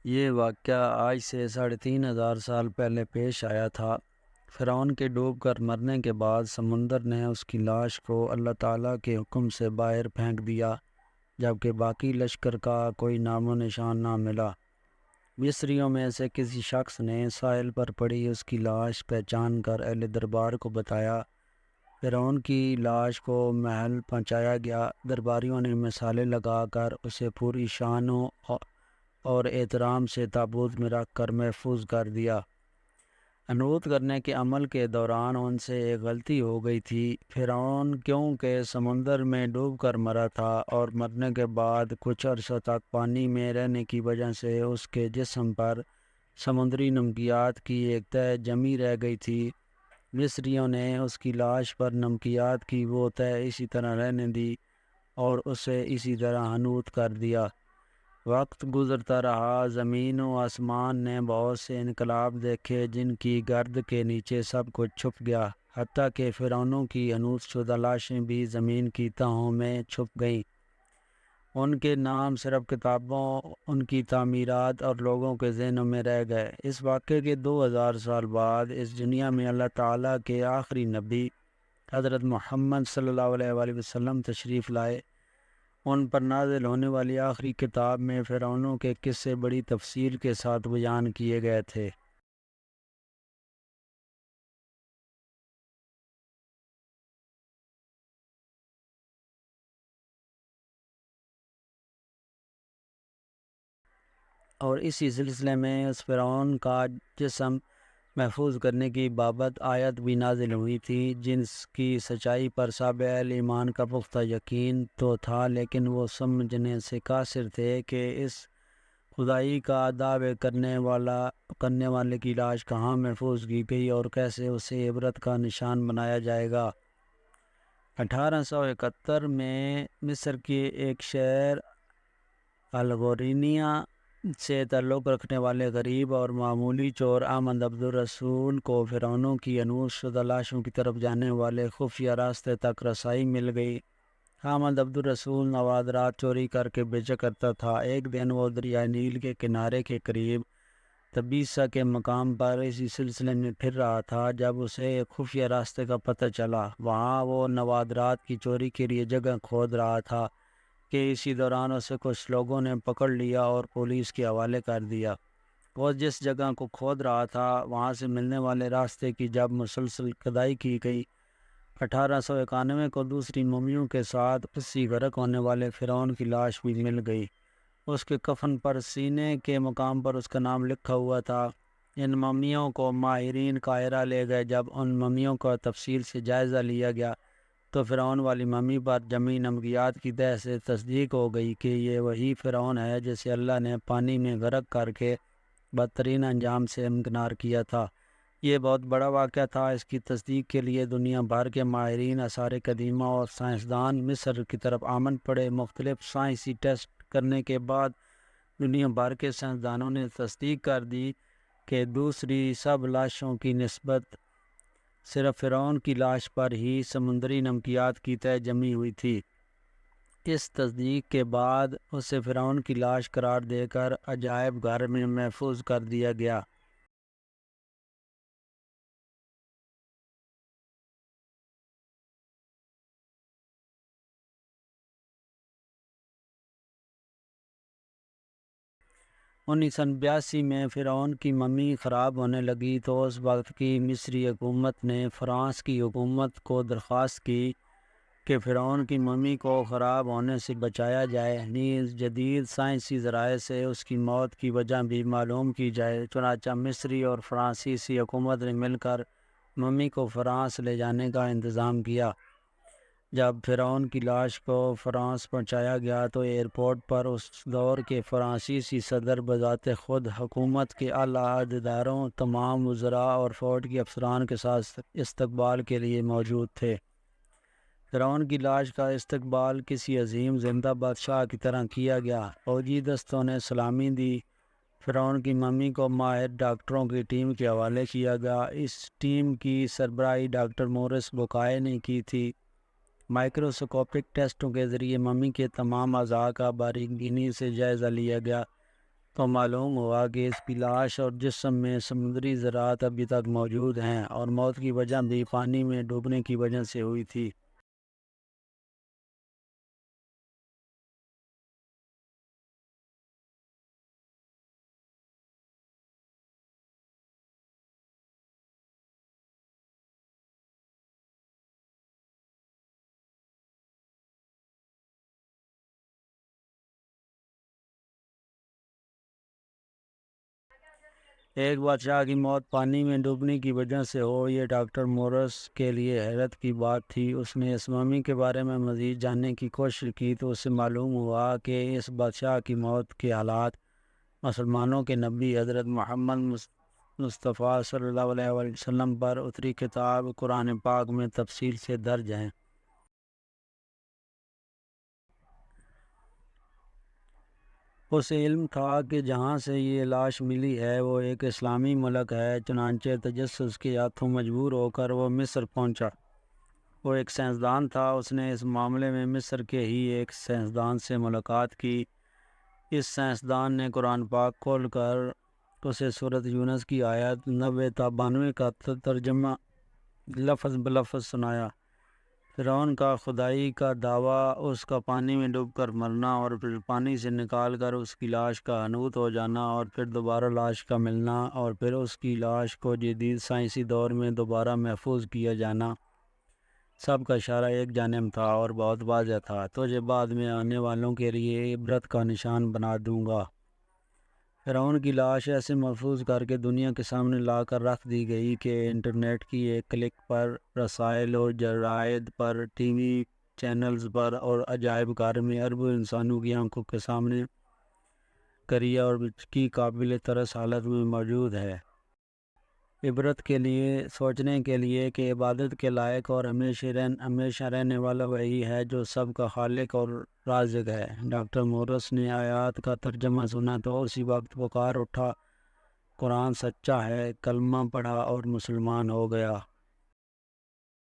یہ واقعہ آج سے 3500 سال پہلے پیش آیا تھا۔ فرعون کے ڈوب کر مرنے کے بعد سمندر نے اس کی لاش کو اللہ تعالیٰ کے حکم سے باہر پھینک دیا، جبکہ باقی لشکر کا کوئی نام و نشان نہ ملا۔ مصریوں میں سے کسی شخص نے ساحل پر پڑی اس کی لاش پہچان کر اہل دربار کو بتایا۔ فرعون کی لاش کو محل پہنچایا گیا۔ درباریوں نے مثالیں لگا کر اسے پوری شان اور احترام سے تابوت میں رکھ کر محفوظ کر دیا۔ حنوط کرنے کے عمل کے دوران ان سے ایک غلطی ہو گئی تھی۔ فرعون کیونکہ سمندر میں ڈوب کر مرا تھا اور مرنے کے بعد کچھ عرصہ تک پانی میں رہنے کی وجہ سے اس کے جسم پر سمندری نمکیات کی ایک تہہ جمی رہ گئی تھی۔ مصریوں نے اس کی لاش پر نمکیات کی وہ تہہ اسی طرح رہنے دی اور اسے اسی طرح حنوط کر دیا۔ وقت گزرتا رہا، زمین و آسمان نے بہت سے انقلاب دیکھے جن کی گرد کے نیچے سب کچھ چھپ گیا، حتیٰ کہ فرعونوں کی حنوط شدہ لاشیں بھی زمین کی تہوں میں چھپ گئیں۔ ان کے نام صرف کتابوں، ان کی تعمیرات اور لوگوں کے ذہنوں میں رہ گئے۔ اس واقعے کے 2000 سال بعد اس دنیا میں اللہ تعالیٰ کے آخری نبی حضرت محمد صلی اللہ علیہ وآلہ وسلم تشریف لائے۔ ان پر نازل ہونے والی آخری کتاب میں فرعونوں کے قصے بڑی تفصیل کے ساتھ بیان کیے گئے تھے۔ اور اسی سلسلے میں اس فرعون کا جسم محفوظ کرنے کی بابت آیت بھی نازل ہوئی تھی، جس کی سچائی پر سب اہل ایمان کا پختہ یقین تو تھا، لیکن وہ سمجھنے سے قاصر تھے کہ اس خدائی کا دعوے کرنے والے کی لاش کہاں محفوظ کی گئی اور کیسے اسے عبرت کا نشان بنایا جائے گا۔ 1871 میں مصر کے ایک شہر الغورینیا سے تعلق رکھنے والے غریب اور معمولی چور احمد عبد الرسول کو فرعونوں کی حنوط شدہ لاشوں کی طرف جانے والے خفیہ راستے تک رسائی مل گئی۔ احمد عبد الرسول نوادرات چوری کر کے بیچا کرتا تھا۔ ایک دن وہ دریائے نیل کے کنارے کے قریب تبیسہ کے مقام پر اسی سلسلے میں پھر رہا تھا جب اسے ایک خفیہ راستے کا پتہ چلا۔ وہاں وہ نوادرات کی چوری کے لیے جگہ کھود رہا تھا کہ اسی دوران اسے کچھ لوگوں نے پکڑ لیا اور پولیس کے حوالے کر دیا۔ وہ جس جگہ کو کھود رہا تھا وہاں سے ملنے والے راستے کی جب مسلسل کھدائی کی گئی، 1891 کو دوسری ممیوں کے ساتھ اسی غرق ہونے والے فرعون کی لاش بھی مل گئی۔ اس کے کفن پر سینے کے مقام پر اس کا نام لکھا ہوا تھا۔ ان ممیوں کو ماہرین قاہرہ لے گئے۔ جب ان ممیوں کا تفصیل سے جائزہ لیا گیا تو فرعون والی ممی پر جمی نمکیات کی تہہ سے تصدیق ہو گئی کہ یہ وہی فرعون ہے جسے اللہ نے پانی میں غرق کر کے بدترین انجام سے امکنار کیا تھا۔ یہ بہت بڑا واقعہ تھا۔ اس کی تصدیق کے لیے دنیا بھر کے ماہرین آثار قدیمہ اور سائنسدان مصر کی طرف آمد پڑے۔ مختلف سائنسی ٹیسٹ کرنے کے بعد دنیا بھر کے سائنسدانوں نے تصدیق کر دی کہ دوسری سب لاشوں کی نسبت صرف فرعون کی لاش پر ہی سمندری نمکیات کی تہہ جمی ہوئی تھی۔ اس تصدیق کے بعد اسے فرعون کی لاش قرار دے کر عجائب گھر میں محفوظ کر دیا گیا۔ انیس سو 82 میں فرعون کی ممی خراب ہونے لگی تو اس وقت کی مصری حکومت نے فرانس کی حکومت کو درخواست کی کہ فرعون کی ممی کو خراب ہونے سے بچایا جائے، نیز جدید سائنسی ذرائع سے اس کی موت کی وجہ بھی معلوم کی جائے۔ چنانچہ مصری اور فرانسیسی حکومت نے مل کر ممی کو فرانس لے جانے کا انتظام کیا۔ جب فرعون کی لاش کو فرانس پہنچایا گیا تو ایئرپورٹ پر اس دور کے فرانسیسی صدر بذات خود حکومت کے اعلیٰ عہدیداروں، تمام وزراء اور فوج کے افسران کے ساتھ استقبال کے لیے موجود تھے۔ فرعون کی لاش کا استقبال کسی عظیم زندہ بادشاہ کی طرح کیا گیا۔ فوجی دستوں نے سلامی دی۔ فرعون کی ممی کو ماہر ڈاکٹروں کی ٹیم کے حوالے کیا گیا۔ اس ٹیم کی سربراہی ڈاکٹر مورس بوکائے نے کی تھی۔ مائکروسکوپک ٹیسٹوں کے ذریعے ممی کے تمام اعضاء کا باریک بینی سے جائزہ لیا گیا۔ تو معلوم ہوا کہ اس کی لاش اور جسم میں سمندری زراعت ابھی تک موجود ہیں اور موت کی وجہ بھی پانی میں ڈوبنے کی وجہ سے ہوئی تھی۔ ایک بادشاہ کی موت پانی میں ڈوبنے کی وجہ سے ہو، یہ ڈاکٹر مورس کے لیے حیرت کی بات تھی۔ اس نے اس ممی کے بارے میں مزید جاننے کی کوشش کی تو اسے معلوم ہوا کہ اس بادشاہ کی موت کے حالات مسلمانوں کے نبی حضرت محمد مصطفیٰ صلی اللہ علیہ وآلہ وسلم پر اتری کتاب قرآن پاک میں تفصیل سے درج ہیں۔ اسے علم تھا کہ جہاں سے یہ لاش ملی ہے وہ ایک اسلامی ملک ہے، چنانچہ تجسس کے ہاتھوں مجبور ہو کر وہ مصر پہنچا۔ وہ ایک سائنسدان تھا، اس نے اس معاملے میں مصر کے ہی ایک سائنسدان سے ملاقات کی۔ اس سائنسدان نے قرآن پاک کھول کر اسے سورۃ یونس کی آیت 90 تا 92 کا ترجمہ لفظ بلفظ سنایا۔ فرعون کا خدائی کا دعویٰ، اس کا پانی میں ڈوب کر مرنا اور پھر پانی سے نکال کر اس کی لاش کا حنوط ہو جانا اور پھر دوبارہ لاش کا ملنا اور پھر اس کی لاش کو جدید سائنسی دور میں دوبارہ محفوظ کیا جانا، سب کا اشارہ ایک جانب تھا اور بہت واضح تھا۔ تجھے بعد میں آنے والوں کے لیے عبرت کا نشان بنا دوں گا۔ فرعون کی لاش ایسے محفوظ کر کے دنیا کے سامنے لا کر رکھ دی گئی کہ انٹرنیٹ کی ایک کلک پر، رسائل اور جرائد پر، ٹی وی چینلز پر اور عجائب گھر میں اربوں انسانوں کی آنکھوں کے سامنے کریہ اور کی قابل ترس حالت میں موجود ہے۔ عبرت کے لیے، سوچنے کے لیے کہ عبادت کے لائق اور ہمیشہ رہنے والا وہی ہے جو سب کا خالق اور رازق ہے۔ ڈاکٹر مورس نے آیات کا ترجمہ سنا تو اسی وقت پکار اٹھا، قرآن سچا ہے، کلمہ پڑھا اور مسلمان ہو گیا۔